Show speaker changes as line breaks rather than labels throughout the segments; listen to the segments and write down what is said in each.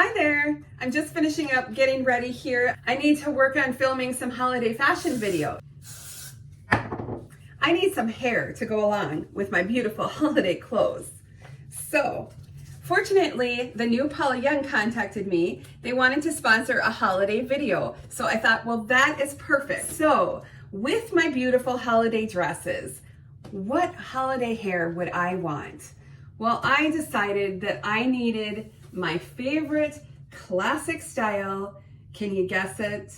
Hi there! I'm just finishing up getting ready here. I need to work on filming some holiday fashion videos. I need some hair to go along with my beautiful holiday clothes. So, fortunately, the new Paula Young contacted me. They wanted to sponsor a holiday video. So I thought, well, that is perfect. So, with my beautiful holiday dresses, what holiday hair would I want? Well, I decided that I needed my favorite classic style. Can you guess it?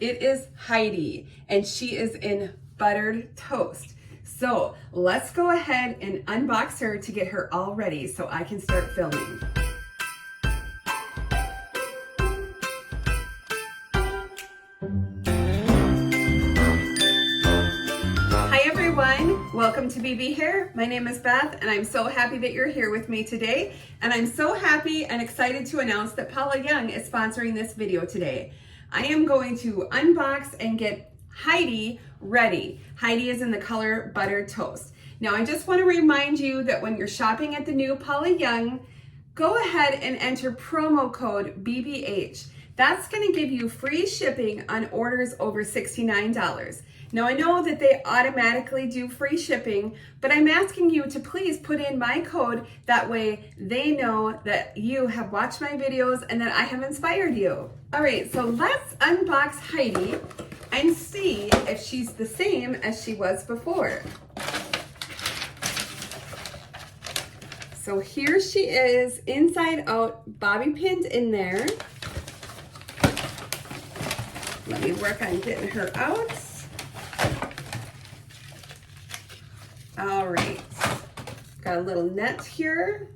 It is Heidi, and she is in buttered toast. So let's go ahead and unbox her to get her all ready so I can start filming. Hi everyone, welcome to BB Hair. My name is Beth and I'm so happy that you're here with me today. And I'm so happy and excited to announce that Paula Young is sponsoring this video today. I am going to unbox and get Heidi ready. Heidi is in the color Buttered Toast. Now I just want to remind you that when you're shopping at the new Paula Young, go ahead and enter promo code BBH. That's going to give you free shipping on orders over $69. Now I know that they automatically do free shipping, but I'm asking you to please put in my code. That way they know that you have watched my videos and that I have inspired you. All right, so let's unbox Heidi and see if she's the same as she was before. So here she is, inside out, bobby pinned in there. Let me work on getting her out. All right, got a little net here.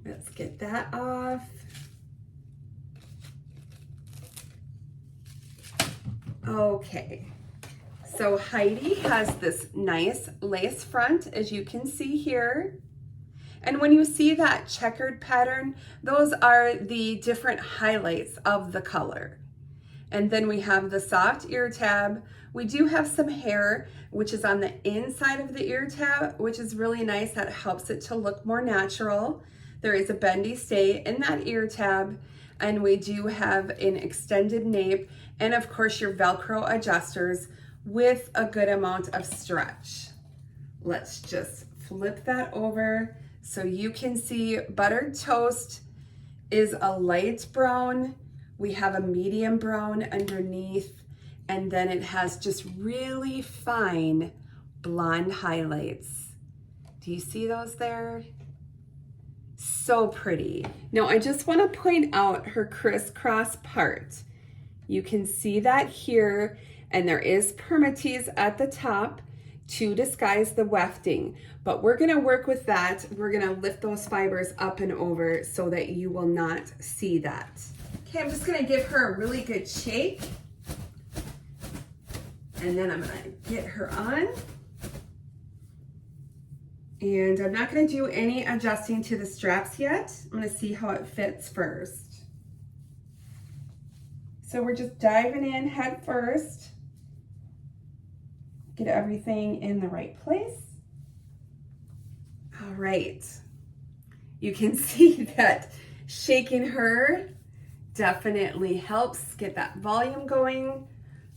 Let's get that off. Okay, so Heidi has this nice lace front, as you can see here. And when you see that checkered pattern, those are the different highlights of the color. And then we have the soft ear tab. We do have some hair, which is on the inside of the ear tab, which is really nice. That helps it to look more natural. There is a bendy stay in that ear tab. And we do have an extended nape and of course your Velcro adjusters with a good amount of stretch. Let's just flip that over so you can see Buttered Toast is a light brown. We have a medium brown underneath, and then it has just really fine blonde highlights. Do you see those there? So pretty. Now I just want to point out her crisscross part. You can see that here, and there is permatease at the top to disguise the wefting, but we're going to work with that. We're going to lift those fibers up and over so that you will not see that. Okay, I'm just going to give her a really good shake, and then I'm going to get her on. And I'm not going to do any adjusting to the straps yet. I'm going to see how it fits first. So we're just diving in head first. Get everything in the right place. All right. You can see that shaking her definitely helps get that volume going,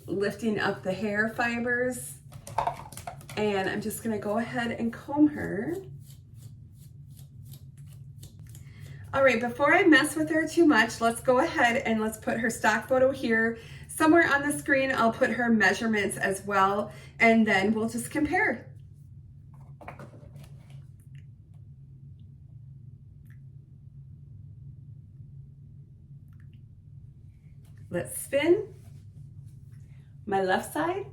lifting up the hair fibers. And I'm just gonna go ahead and comb her. All right, before I mess with her too much, let's go ahead and let's put her stock photo here. Somewhere on the screen, I'll put her measurements as well, and then we'll just compare. Let's spin. My left side.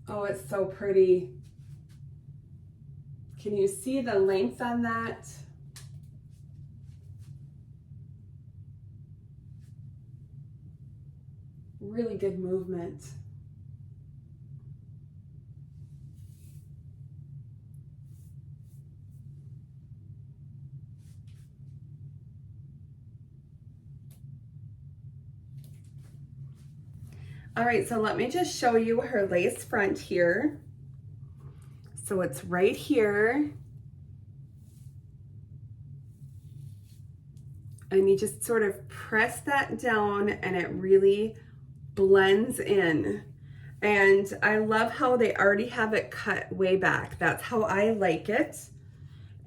Oh, it's so pretty. Can you see the length on that? Really good movement. All right, so let me just show you her lace front here. So it's right here. And you just sort of press that down and it really blends in. And I love how they already have it cut way back. That's how I like it.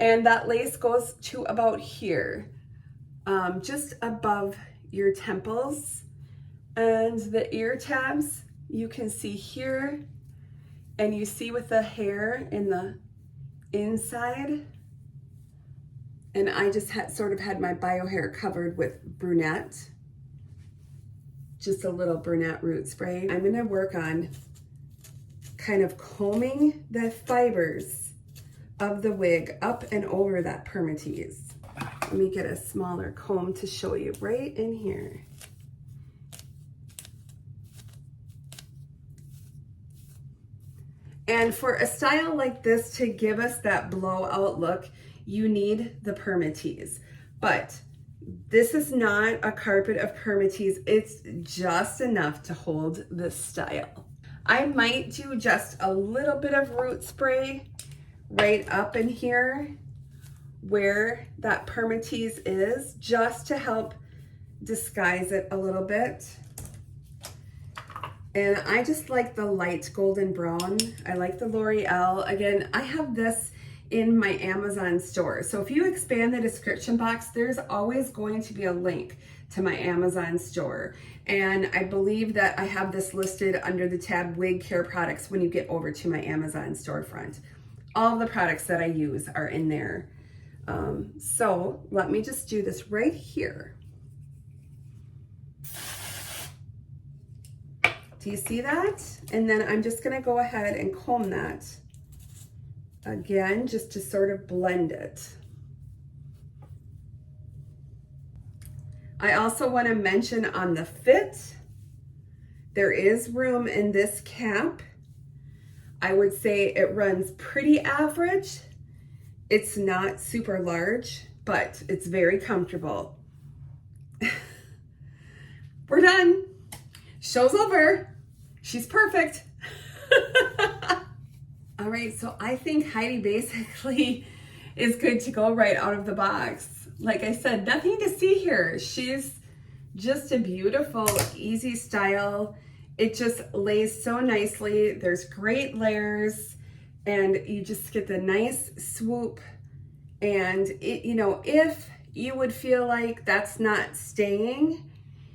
And that lace goes to about here, just above your temples. And the ear tabs you can see here, and you see with the hair in the inside. And I just sort of had my bio hair covered with brunette, just a little brunette root spray. I'm gonna work on kind of combing the fibers of the wig up and over that permatease. Let me get a smaller comb to show you right in here. And for a style like this to give us that blowout look, you need the permatease. But this is not a carpet of permatease. It's just enough to hold this style. I might do just a little bit of root spray right up in here where that permatease is, just to help disguise it a little bit. And I just like the light golden brown. I like the L'Oreal. Again, I have this in my Amazon store. So if you expand the description box, there's always going to be a link to my Amazon store. And I believe that I have this listed under the tab Wig Care Products when you get over to my Amazon storefront. All the products that I use are in there. So let me just do this right here. Do you see that? And then I'm just gonna go ahead and comb that again, just to sort of blend it. I also wanna mention on the fit, there is room in this cap. I would say it runs pretty average. It's not super large, but it's very comfortable. We're done. Show's over. She's perfect. All right, so I think Heidi basically is good to go right out of the box. Like I said, nothing to see here. She's just a beautiful, easy style. It just lays so nicely. There's great layers, and you just get the nice swoop. And it, you know, if you would feel like that's not staying,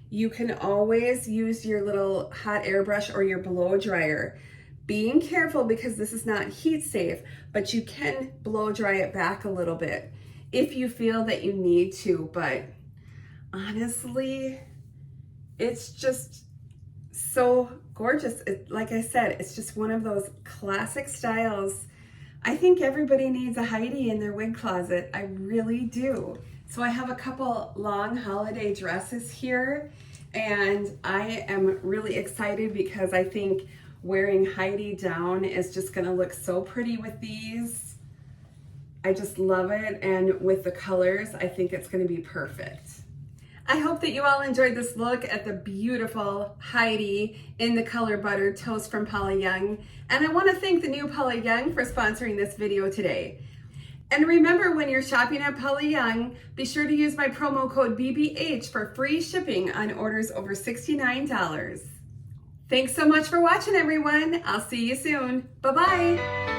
you can always use your little hot airbrush or your blow dryer. Being careful because this is not heat safe, but you can blow dry it back a little bit if you feel that you need to. But honestly, it's just so gorgeous. Like I said, it's just one of those classic styles. I think everybody needs a Heidi in their wig closet. I really do. So I have a couple long holiday dresses here, and I am really excited because I think wearing Heidi down is just gonna look so pretty with these. I just love it, and with the colors, I think it's gonna be perfect. I hope that you all enjoyed this look at the beautiful Heidi in the color Butter Toast from Paula Young. And I wanna thank the new Paula Young for sponsoring this video today. And remember, when you're shopping at Paula Young, be sure to use my promo code BBH for free shipping on orders over $69. Thanks so much for watching, everyone. I'll see you soon. Bye-bye.